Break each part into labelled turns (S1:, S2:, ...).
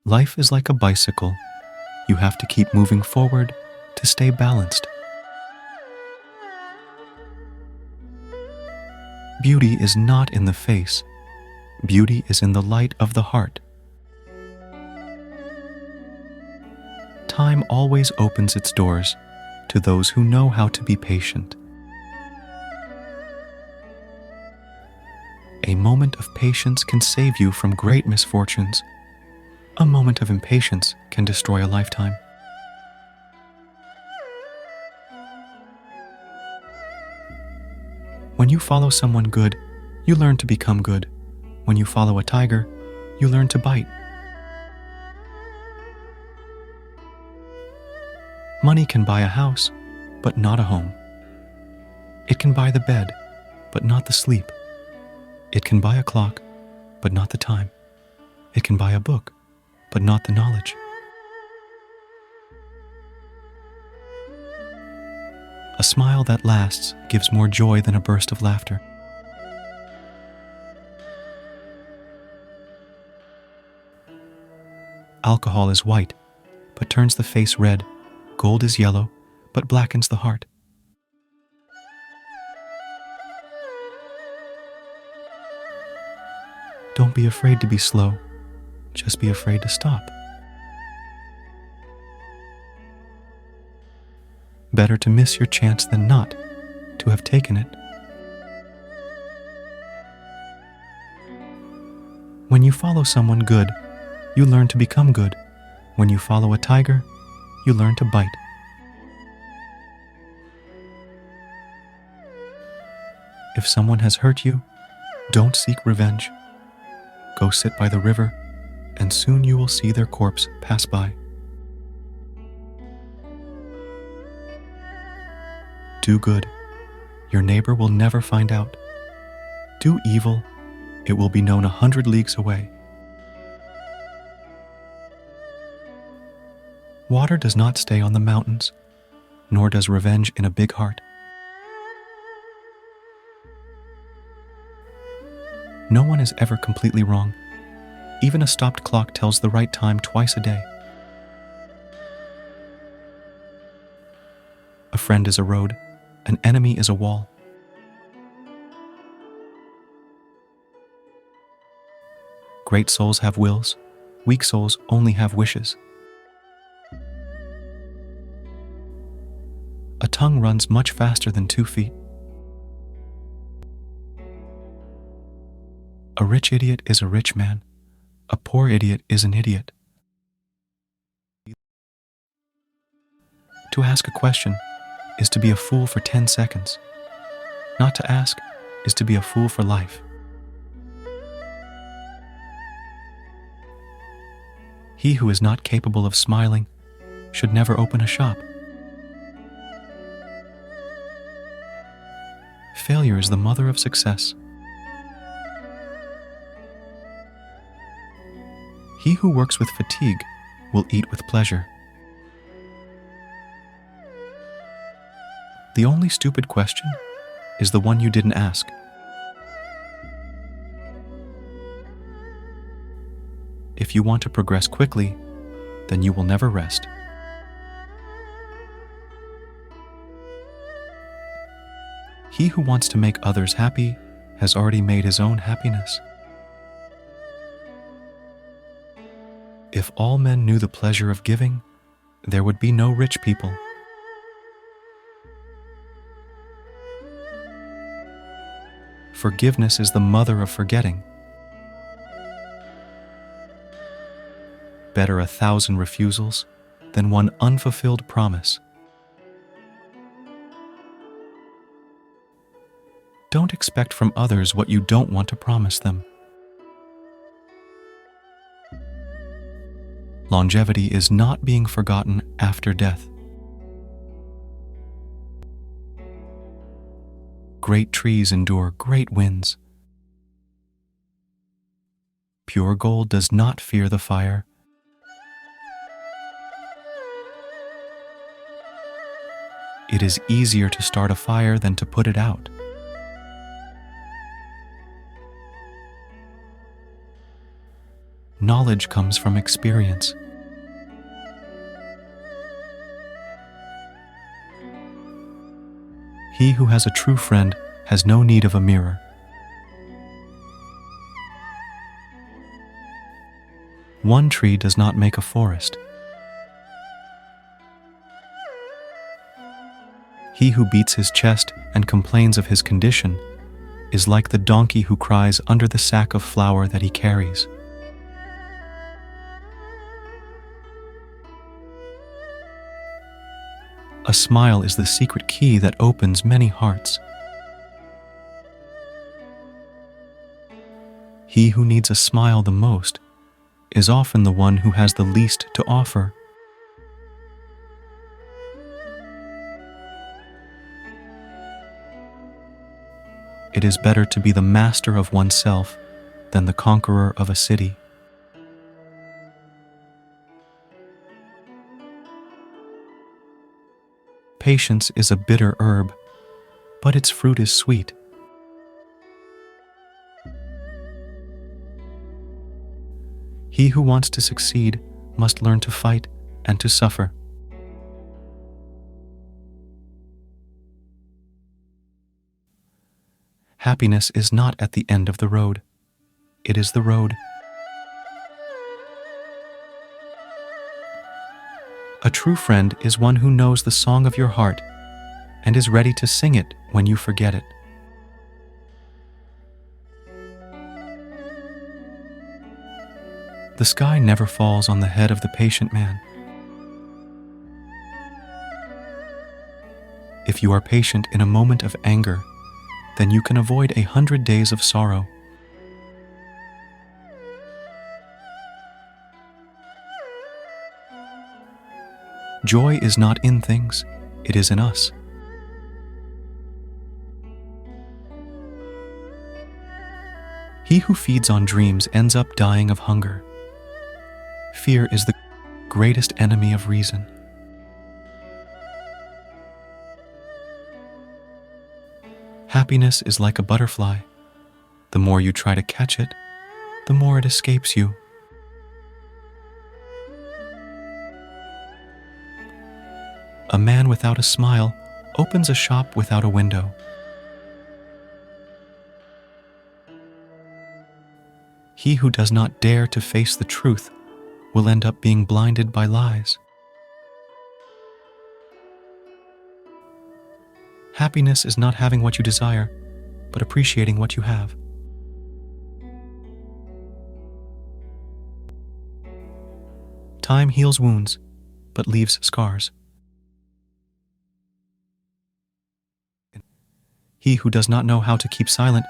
S1: Life is like a bicycle. You have to keep moving forward to stay balanced. Beauty is not in the face. Beauty is in the light of the heart. Time always opens its doors to those who know how to be patient. A moment of patience can save you from great misfortunes. A moment of impatience can destroy a lifetime. When you follow someone good, you learn to become good. When you follow a tiger, you learn to bite. Money can buy a house, but not a home. It can buy the bed, but not the sleep. It can buy a clock, but not the time. It can buy a book, but not the knowledge. A smile that lasts gives more joy than a burst of laughter. Alcohol is white, but turns the face red. Gold is yellow, but blackens the heart. Don't be afraid to be slow. Just be afraid to stop. Better to miss your chance than not to have taken it. When you follow someone good, you learn to become good. When you follow a tiger, you learn to bite. If someone has hurt you, don't seek revenge. Go sit by the river, and soon you will see their corpse pass by. Do good. Your neighbor will never find out. Do evil. It will be known 100 leagues away. Water does not stay on the mountains, nor does revenge in a big heart. No one is ever completely wrong. Even a stopped clock tells the right time twice a day. A friend is a road, an enemy is a wall. Great souls have wills, weak souls only have wishes. A tongue runs much faster than 2 feet. A rich idiot is a rich man. A poor idiot is an idiot. To ask a question is to be a fool for 10 seconds. Not to ask is to be a fool for life. He who is not capable of smiling should never open a shop. Failure is the mother of success. He who works with fatigue will eat with pleasure. The only stupid question is the one you didn't ask. If you want to progress quickly, then you will never rest. He who wants to make others happy has already made his own happiness. If all men knew the pleasure of giving, there would be no rich people. Forgiveness is the mother of forgetting. Better 1,000 refusals than one unfulfilled promise. Don't expect from others what you don't want to promise them. Longevity is not being forgotten after death. Great trees endure great winds. Pure gold does not fear the fire. It is easier to start a fire than to put it out. Knowledge comes from experience. He who has a true friend has no need of a mirror. One tree does not make a forest. He who beats his chest and complains of his condition is like the donkey who cries under the sack of flour that he carries. A smile is the secret key that opens many hearts. He who needs a smile the most is often the one who has the least to offer. It is better to be the master of oneself than the conqueror of a city. Patience is a bitter herb, but its fruit is sweet. He who wants to succeed must learn to fight and to suffer. Happiness is not at the end of the road. It is the road. A true friend is one who knows the song of your heart and is ready to sing it when you forget it. The sky never falls on the head of the patient man. If you are patient in a moment of anger, then you can avoid 100 days of sorrow. Joy is not in things, it is in us. He who feeds on dreams ends up dying of hunger. Fear is the greatest enemy of reason. Happiness is like a butterfly. The more you try to catch it, the more it escapes you. A man without a smile opens a shop without a window. He who does not dare to face the truth will end up being blinded by lies. Happiness is not having what you desire, but appreciating what you have. Time heals wounds, but leaves scars. He who does not know how to keep silent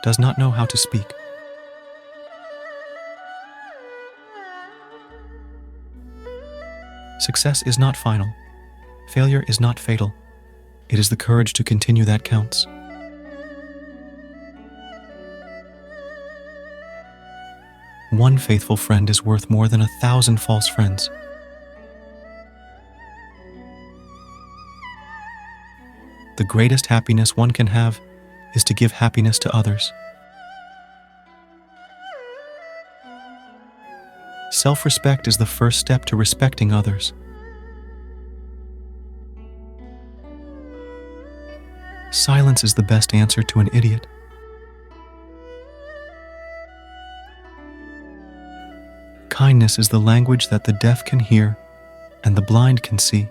S1: does not know how to speak. Success is not final. Failure is not fatal. It is the courage to continue that counts. One faithful friend is worth more than 1,000 false friends. The greatest happiness one can have is to give happiness to others. Self-respect is the first step to respecting others. Silence is the best answer to an idiot. Kindness is the language that the deaf can hear and the blind can see.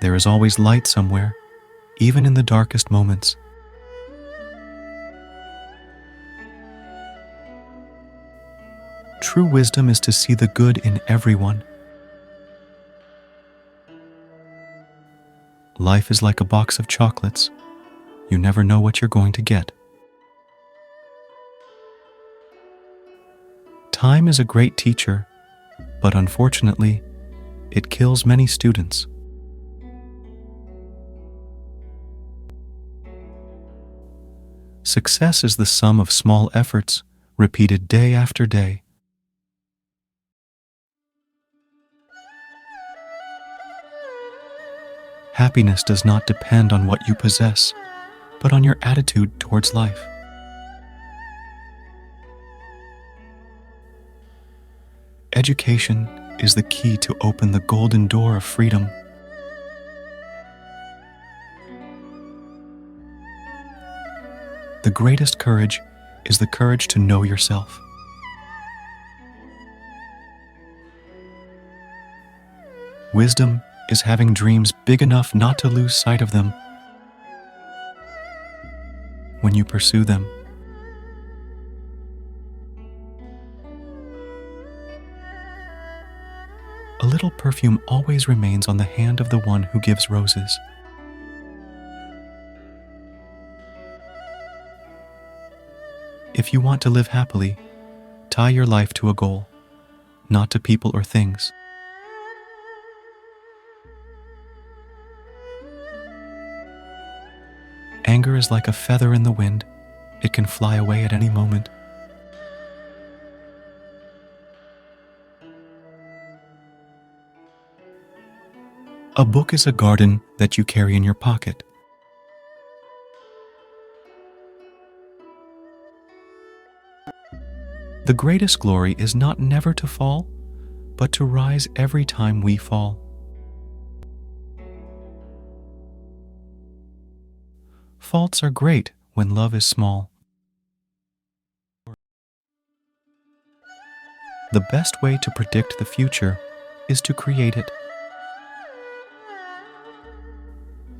S1: There is always light somewhere, even in the darkest moments. True wisdom is to see the good in everyone. Life is like a box of chocolates. You never know what you're going to get. Time is a great teacher, but unfortunately, it kills many students. Success is the sum of small efforts repeated day after day. Happiness does not depend on what you possess, but on your attitude towards life. Education is the key to open the golden door of freedom. The greatest courage is the courage to know yourself. Wisdom is having dreams big enough not to lose sight of them when you pursue them. A little perfume always remains on the hand of the one who gives roses. If you want to live happily, tie your life to a goal, not to people or things. Anger is like a feather in the wind. It can fly away at any moment. A book is a garden that you carry in your pocket. The greatest glory is not never to fall, but to rise every time we fall. Faults are great when love is small. The best way to predict the future is to create it.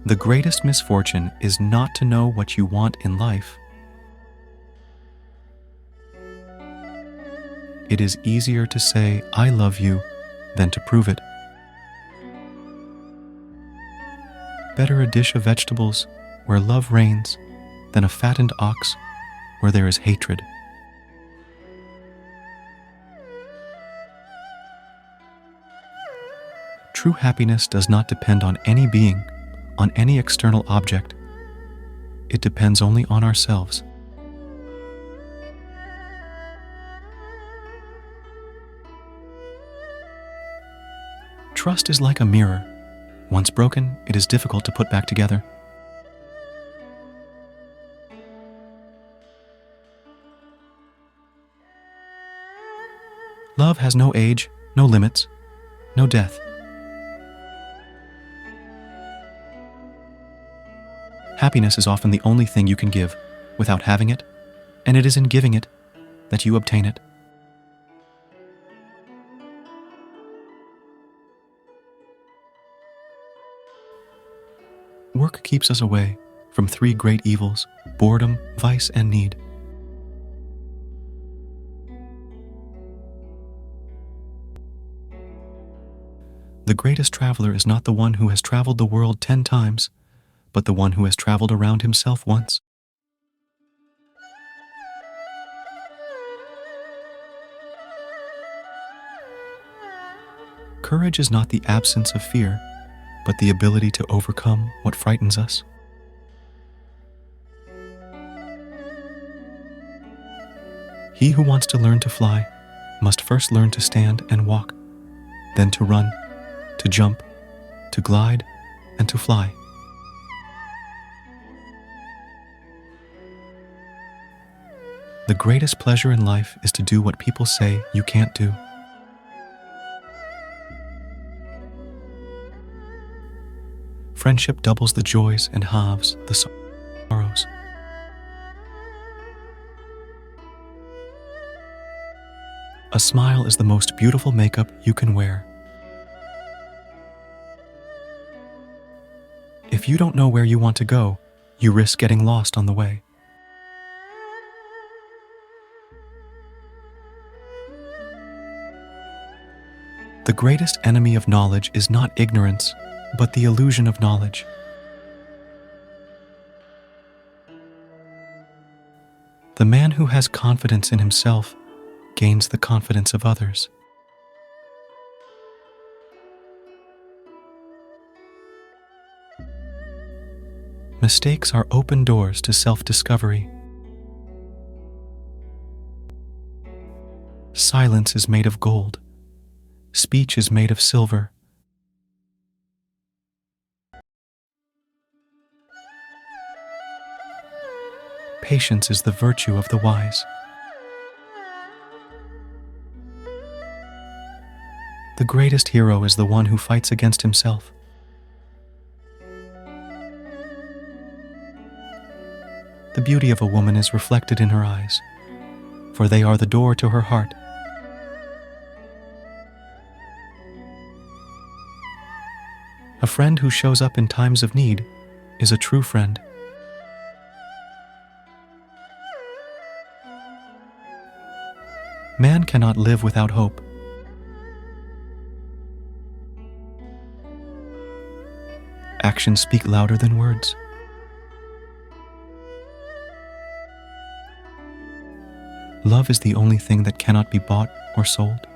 S1: The greatest misfortune is not to know what you want in life. It is easier to say, "I love you," than to prove it. Better a dish of vegetables where love reigns than a fattened ox where there is hatred. True happiness does not depend on any being, on any external object. It depends only on ourselves. Trust is like a mirror. Once broken, it is difficult to put back together. Love has no age, no limits, no death. Happiness is often the only thing you can give without having it, and it is in giving it that you obtain it. Work keeps us away from three great evils: boredom, vice, and need. The greatest traveler is not the one who has traveled the world 10 times, but the one who has traveled around himself once. Courage is not the absence of fear, but the ability to overcome what frightens us. He who wants to learn to fly must first learn to stand and walk, then to run, to jump, to glide, and to fly. The greatest pleasure in life is to do what people say you can't do. Friendship doubles the joys and halves the sorrows. A smile is the most beautiful makeup you can wear. If you don't know where you want to go, you risk getting lost on the way. The greatest enemy of knowledge is not ignorance, but the illusion of knowledge. The man who has confidence in himself gains the confidence of others. Mistakes are open doors to self-discovery. Silence is made of gold. Speech is made of silver. Patience is the virtue of the wise. The greatest hero is the one who fights against himself. The beauty of a woman is reflected in her eyes, for they are the door to her heart. A friend who shows up in times of need is a true friend. Man cannot live without hope. Actions speak louder than words. Love is the only thing that cannot be bought or sold.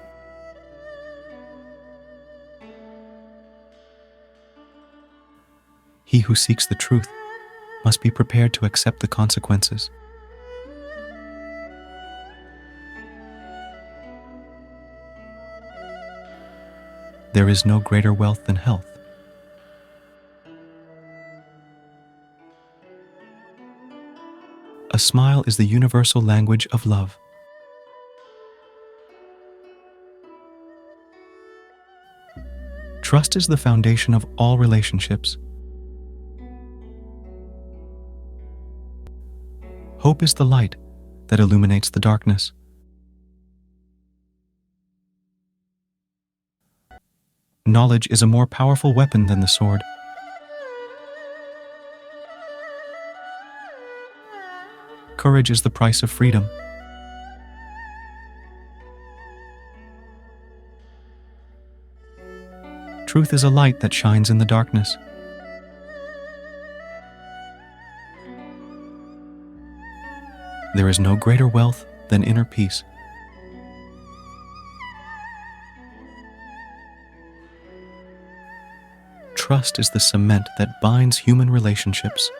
S1: He who seeks the truth must be prepared to accept the consequences. There is no greater wealth than health. A smile is the universal language of love. Trust is the foundation of all relationships. Hope is the light that illuminates the darkness. Knowledge is a more powerful weapon than the sword. Courage is the price of freedom. Truth is a light that shines in the darkness. There is no greater wealth than inner peace. Trust is the cement that binds human relationships.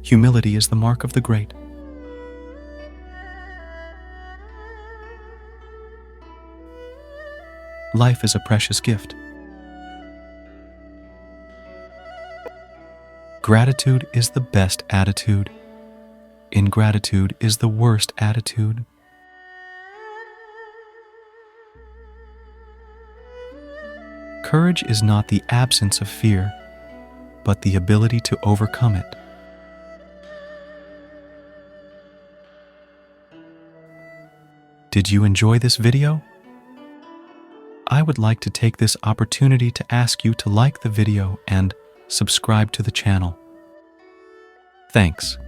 S1: Humility is the mark of the great. Life is a precious gift. Gratitude is the best attitude. Ingratitude is the worst attitude. Courage is not the absence of fear, but the ability to overcome it. Did you enjoy this video? I would like to take this opportunity to ask you to like the video and subscribe to the channel. Thanks.